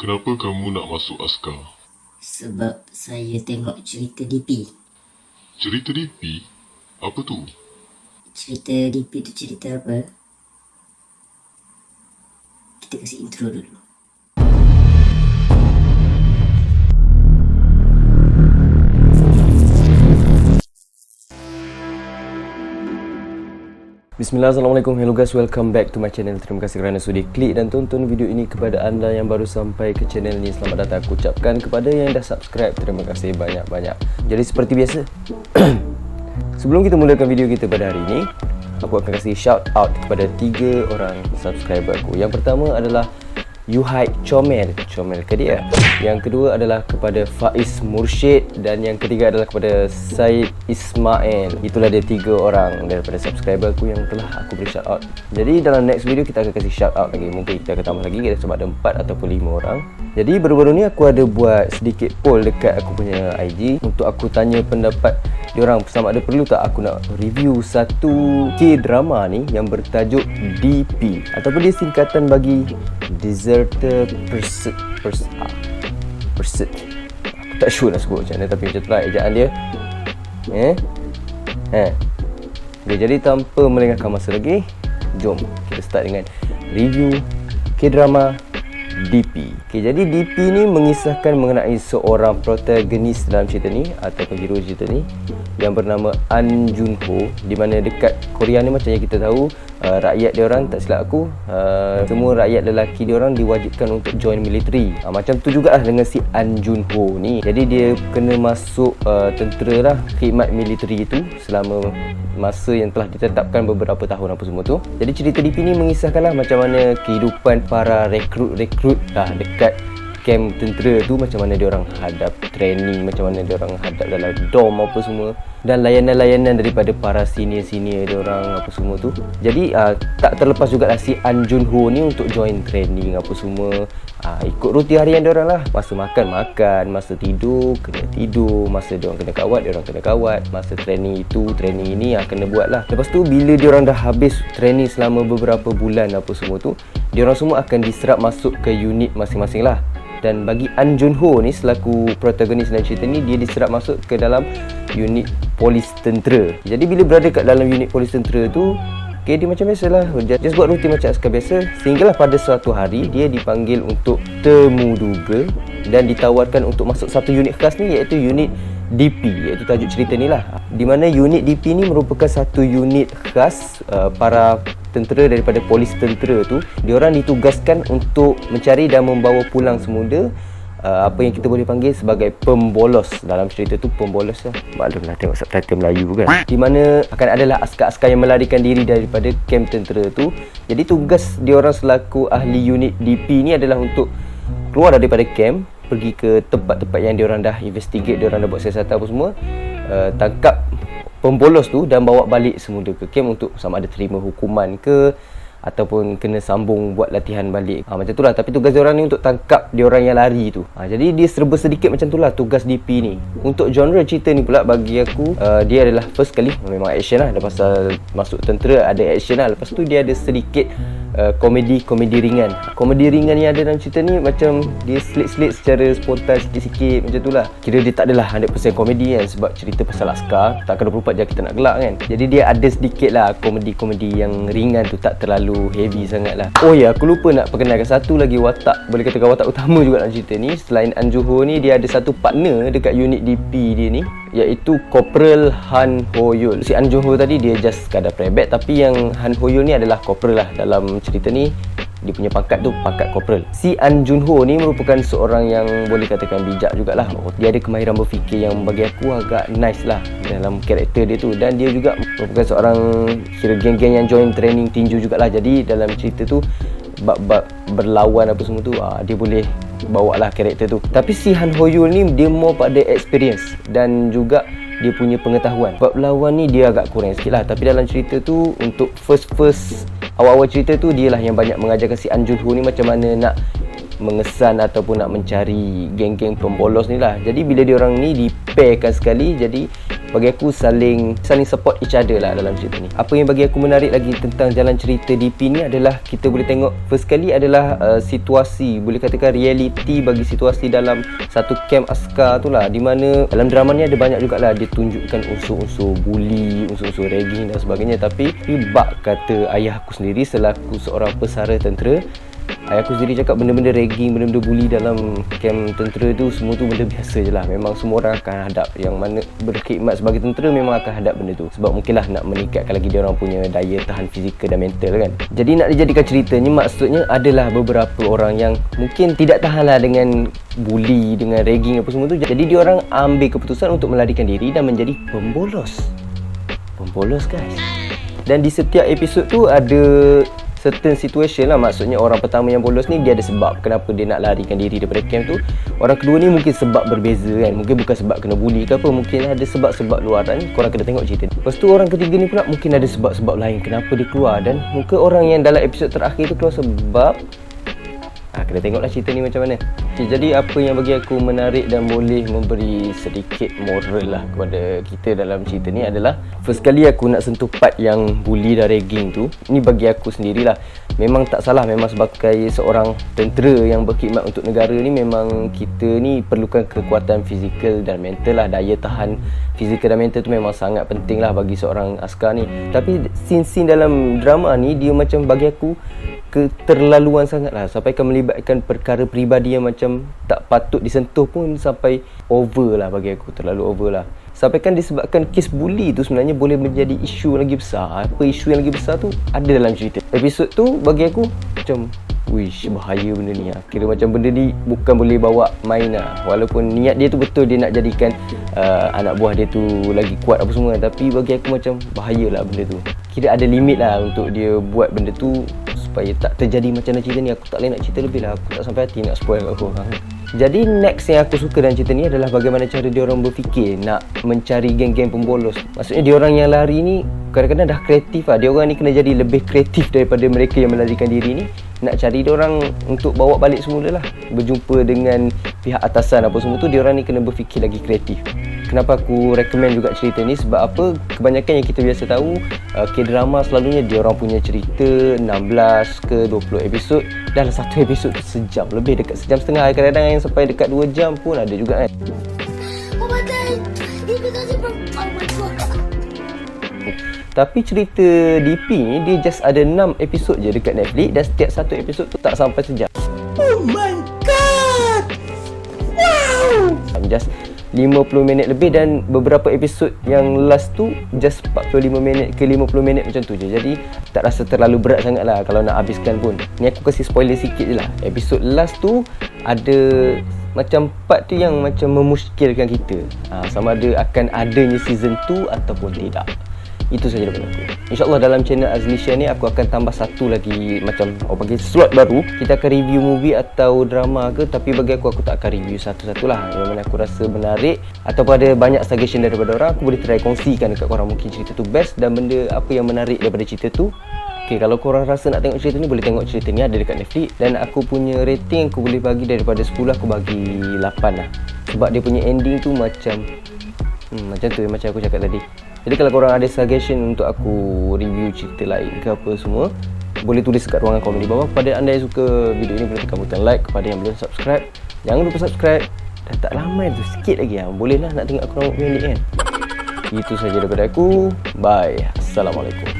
Kenapa kamu nak masuk askar? Sebab saya tengok cerita DP. Cerita DP? Apa tu? Cerita DP tu cerita apa? Kita kasih intro dulu. Bismillah, Assalamualaikum, hello guys, welcome back to my channel. Terima kasih kerana sudi klik dan tonton video ini. Kepada anda yang baru sampai ke channel ni, selamat datang. Aku ucapkan kepada yang dah subscribe, terima kasih banyak-banyak. Jadi seperti biasa, sebelum kita mulakan video kita pada hari ini, aku akan kasih shout out kepada 3 orang subscriber aku. Yang pertama adalah Yuhai Comel ke dia. Yang kedua adalah kepada Faiz Mursyid. Dan yang ketiga adalah kepada Said Ismail. Itulah dia 3 orang daripada subscriber aku yang telah aku beri shout out. Jadi dalam next video kita akan kasih shout out lagi. Mungkin kita akan tambah lagi, kita sebab ada 4 ataupun 5 orang. Jadi baru-baru ni aku ada buat sedikit poll dekat aku punya IG untuk aku tanya pendapat diorang sama ada perlu tak aku nak review satu K-drama ni yang bertajuk DP, ataupun dia singkatan bagi Deserter Pursuit. Aku tak sure lah sebut macam mana, tapi macam tu lah ejaan dia. Okay, jadi tanpa melengahkan masa lagi, jom kita start dengan review K-drama DP. Okay, jadi DP ni mengisahkan mengenai seorang protagonis dalam cerita ni ataupun hero cerita ni yang bernama An Jun Ho, di mana dekat Korea ni macam yang kita tahu, rakyat dia orang, tak silap aku, semua rakyat lelaki dia orang diwajibkan untuk join military. Macam tu jugalah dengan si An Jun Ho ni. Jadi dia kena masuk tentera lah, khidmat military itu selama masa yang telah ditetapkan beberapa tahun apa semua tu. Jadi cerita DP ni mengisahkanlah macam mana kehidupan para rekrut lah dekat camp tentera tu, macam mana dia orang hadap training, macam mana dia orang hadap dalam dom apa semua, dan layanan-layanan daripada para senior-senior dia orang apa semua tu. Jadi tak terlepas jugalah si An Jun Ho ni untuk join training apa semua. Ikut rutin harian dia orang lah. Masa makan, masa tidur kena tidur, masa dia orang kena kawat, dia orang kena kawat, masa training itu, training ini kena buat lah. Lepas tu bila dia orang dah habis training selama beberapa bulan apa semua tu, dia orang semua akan diserap masuk ke unit masing-masing lah. Dan bagi An Jun Ho ni selaku protagonis dalam cerita ni, dia diserap masuk ke dalam unit polis tentera. Jadi bila berada kat dalam unit polis tentera tu, dia macam biasalah, just buat rutin macam askar biasa. Sehinggalah pada suatu hari dia dipanggil untuk temuduga dan ditawarkan untuk masuk satu unit khas ni, iaitu unit DP, iaitu tajuk cerita ni lah. Di mana unit DP ni merupakan satu unit khas para tentera daripada polis tentera tu. Diorang ditugaskan untuk mencari dan membawa pulang semula apa yang kita boleh panggil sebagai pembolos. Dalam cerita tu pembolos lah, maklumlah tengok subtitle Melayu kan, di mana akan adalah askar-askar yang melarikan diri daripada kamp tentera tu. Jadi tugas diorang selaku ahli unit DP ni adalah untuk keluar daripada kamp, pergi ke tempat-tempat yang diorang dah investigate, diorang dah buat siasatan apa semua, tangkap pembolos tu dan bawa balik semula ke kamp untuk sama ada terima hukuman ke ataupun kena sambung buat latihan balik. Macam tu lah. Tapi tugas diorang ni untuk tangkap diorang yang lari tu. Jadi dia serba sedikit macam tu lah tugas DP ni. Untuk genre cerita ni pula bagi aku, dia adalah first kali memang action lah. Dah pasal masuk tentera ada action lah. Lepas tu dia ada sedikit komedi ringan. Komedi ringan yang ada dalam cerita ni macam dia selit-selit secara spontan sikit-sikit macam tu lah. Kira dia tak adalah 100% komedi kan, sebab cerita pasal askar, takkan 24 jam kita nak gelak kan. Jadi dia ada sedikit lah komedi-komedi yang ringan tu, tak terlalu heavy sangat lah. Oh ya, aku lupa nak perkenalkan satu lagi watak, boleh katakan watak utama juga dalam cerita ni. Selain An Jun Ho ni, dia ada satu partner dekat unit DP dia ni, iaitu Corporal Han Ho Yul. Si An Jun Ho tadi dia just sekadar private, tapi yang Han Ho Yul ni adalah corporal lah. Dalam cerita ni dia punya pangkat tu pangkat corporal. Si An Jun Ho ni merupakan seorang yang boleh katakan bijak jugalah. Dia ada kemahiran berfikir yang bagi aku agak nice lah dalam karakter dia tu. Dan dia juga merupakan seorang kira geng-geng yang join training tinju jugalah. Jadi dalam cerita tu bab-bab berlawan apa semua tu, dia boleh bawa lah karakter tu. Tapi si Han Ho Yul ni dia more pada experience dan juga dia punya pengetahuan. Bab lawan ni dia agak kurang sikit lah. Tapi dalam cerita tu, untuk first awal-awal cerita tu, dia lah yang banyak mengajarkan si An Jun Ho ni macam mana nak mengesan ataupun nak mencari geng-geng pembolos ni lah. Jadi bila diorang ni di-pairkan sekali, jadi bagi aku saling support each other lah dalam cerita ni. Apa yang bagi aku menarik lagi tentang jalan cerita DP ni adalah kita boleh tengok first kali adalah situasi, boleh katakan reality bagi situasi dalam satu camp askar tu lah, di mana dalam drama ni ada banyak jugalah dia tunjukkan unsur-unsur bully, unsur-unsur ragging dan sebagainya. Tapi bak kata ayah aku sendiri selaku seorang pesara tentera, ayah aku sendiri cakap benda-benda ragging, benda-benda bully dalam kamp tentera tu semua tu benda biasa je lah. Memang semua orang akan hadap, yang mana berkhidmat sebagai tentera memang akan hadap benda tu. Sebab mungkinlah nak meningkatkan lagi dia orang punya daya tahan fizikal dan mental kan. Jadi nak dijadikan ceritanya, maksudnya adalah beberapa orang yang mungkin tidak tahanlah dengan bully, dengan ragging apa semua tu. Jadi dia orang ambil keputusan untuk melarikan diri dan menjadi pembolos. Pembolos guys. Dan di setiap episod tu ada certain situation lah. Maksudnya orang pertama yang bolos ni dia ada sebab kenapa dia nak larikan diri daripada camp tu. Orang kedua ni mungkin sebab berbeza kan. Mungkin bukan sebab kena bully ke apa, mungkin ada sebab-sebab luaran ni. Korang kena tengok cerita ni. Lepas tu orang ketiga ni pula mungkin ada sebab-sebab lain kenapa dia keluar. Dan mungkin orang yang dalam episod terakhir tu keluar sebab kena tengoklah cerita ni macam mana. Okay, jadi apa yang bagi aku menarik dan boleh memberi sedikit moral lah kepada kita dalam cerita ni adalah, first kali aku nak sentuh part yang bully dan ragging tu. Ni bagi aku sendirilah, memang tak salah. Memang sebagai seorang tentera yang berkhidmat untuk negara ni, memang kita ni perlukan kekuatan fizikal dan mental lah. Daya tahan fizikal dan mental tu memang sangat penting lah bagi seorang askar ni. Tapi scene-scene dalam drama ni dia macam bagi aku keterlaluan sangat lah, sampai kan melibatkan perkara peribadi yang macam tak patut disentuh pun, sampai over lah bagi aku, terlalu over lah. Sampai kan disebabkan kes bully tu sebenarnya boleh menjadi isu lagi besar. Apa isu yang lagi besar tu ada dalam cerita. Episod tu bagi aku macam wish, bahaya benda ni lah. Kira macam benda ni bukan boleh bawa main lah. Walaupun niat dia tu betul, dia nak jadikan anak buah dia tu lagi kuat apa semua, tapi bagi aku macam bahaya lah benda tu. Kira ada limit lah untuk dia buat benda tu supaya tak terjadi macam dalam cerita ni. Aku tak boleh nak cerita lebih lah, aku tak sampai hati nak spoil kat korang. Jadi next yang aku suka dalam cerita ni adalah bagaimana cara dia orang berfikir nak mencari geng-geng pembolos. Maksudnya dia orang yang lari ni kadang-kadang dah kreatif lah. Dia orang ni kena jadi lebih kreatif daripada mereka yang melarikan diri ni. Nak cari dia orang untuk bawa balik semula lah, berjumpa dengan pihak atasan apa semua tu. Dia orang ni kena berfikir lagi kreatif. Kenapa aku recommend juga cerita ni? Sebab apa? Kebanyakan yang kita biasa tahu K-drama selalunya dia orang punya cerita 16 ke 20 episod. Dalam satu episod tu sejam lebih, dekat sejam setengah. Kadang-kadang yang sampai dekat 2 jam pun ada juga kan. Oh my god, itu tadi oh my god. Tapi cerita DP ni dia just ada 6 episod je dekat Netflix, dan setiap satu episod tu tak sampai sejam. Oh my god. Wow. Just 50 minit lebih, dan beberapa episod yang last tu just 45 minit ke 50 minit macam tu je. Jadi tak rasa terlalu berat sangat lah kalau nak habiskan pun. Ni aku kasih spoiler sikit je lah. Episod last tu ada macam part tu yang macam memuskilkan kita, sama ada akan adanya season 2 ataupun tidak. Itu saja daripada aku. InsyaAllah dalam channel Azlisha ni aku akan tambah satu lagi macam bagi slot baru. Kita akan review movie atau drama ke, tapi bagi aku tak akan review satu-satu lah. Yang mana aku rasa menarik ataupun ada banyak suggestion daripada orang, aku boleh try kongsikan dekat korang. Mungkin cerita tu best dan benda apa yang menarik daripada cerita tu. Okay, kalau korang rasa nak tengok cerita ni, boleh tengok cerita ni, ada dekat Netflix. Dan aku punya rating aku boleh bagi daripada 10, aku bagi 8 lah. Sebab dia punya ending tu macam macam tu macam aku cakap tadi. Jadi kalau korang ada suggestion untuk aku review cerita lain ke apa semua, boleh tulis kat ruangan komen di bawah. Kepada anda yang suka video ini, boleh tekan butang like. Kepada yang belum subscribe, jangan lupa subscribe. Dah tak lama tu, sikit lagi lah. Boleh lah nak tengok aku rambut pendek kan. Itu saja daripada aku. Bye. Assalamualaikum.